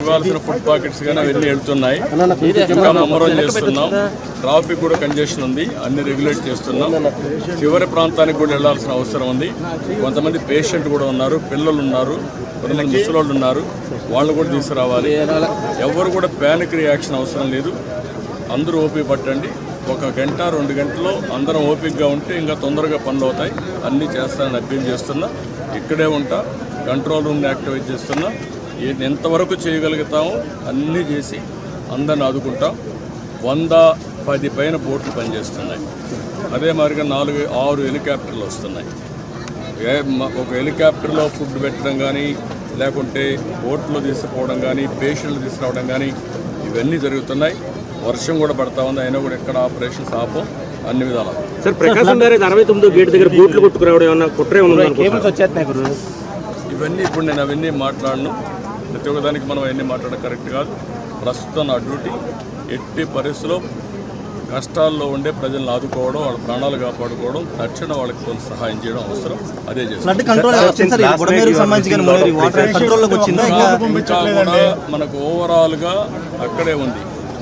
ఇవ్వాల్సిన food pockets కానీ అవన్నీ వెళ్తున్నాయి. ఇంకా ముమ్మరం చేస్తున్నాం. ట్రాఫిక్ కూడా కంజెషన్ ఉంది, అన్ని రెగ్యులేట్ చేస్తున్నాం. చివరి ప్రాంతానికి కూడా వెళ్లాల్సిన అవసరం ఉంది. కొంతమంది పేషెంట్ కూడా ఉన్నారు, పిల్లలు ఉన్నారు, కొంతమంది ముసలోళ్ళు ఉన్నారు, వాళ్ళు కూడా తీసుకురావాలి. ఎవరు కూడా ప్యానిక్ రియాక్షన్ అవసరం లేదు. అందరూ ఓపిక పట్టండి. 1 గంట 2 గంటల్లో అందరం ఓపికగా ఉంటే ఇంకా తొందరగా పనులు అవుతాయి. అన్నీ చేస్తానని అప్పీల్ చేస్తున్నా. ఇక్కడే ఉంటా, కంట్రోల్ రూమ్ని యాక్టివేట్ చేస్తున్నా. ఎంతవరకు చేయగలుగుతామో అన్నీ చేసి అందరిని ఆదుకుంటాం. 110 పైన బోట్లు పనిచేస్తున్నాయి. అదే మాదిరిగా 4-6 హెలికాప్టర్లు వస్తున్నాయి. ఒక హెలికాప్టర్లో ఫుడ్ పెట్టడం కానీ, లేకుంటే బోట్లో తీసుకుపోవడం కానీ, పేషెంట్లు తీసుకురావడం కానీ ఇవన్నీ జరుగుతున్నాయి. వర్షం కూడా పడతా ఉంది, అయినా కూడా ఎక్కడ ఆపరేషన్స్ ఆపం, అన్ని విధాలు. సార్, ప్రకాశం గారి 69 గేట్ దగ్గర బోట్లు కొట్టుకురావడం ఏమన్నా కుట్రే ఉంది? ఇవన్నీ ఇప్పుడు నేను అవన్నీ మాట్లాడను. ప్రతి ఒక్కదానికి మనం అవన్నీ మాట్లాడడం కరెక్ట్ కాదు. ప్రస్తుతం నా డ్యూటీ ఎట్టి పరిస్థితుల్లో కష్టాల్లో ఉండే ప్రజలను ఆదుకోవడం, వాళ్ళ ప్రాణాలు కాపాడుకోవడం, తక్షణ వాళ్ళకి కొంత సహాయం చేయడం అవసరం. అదే చేస్తాం. ఇంకా కూడా మనకు ఓవరాల్గా అక్కడే ఉంది.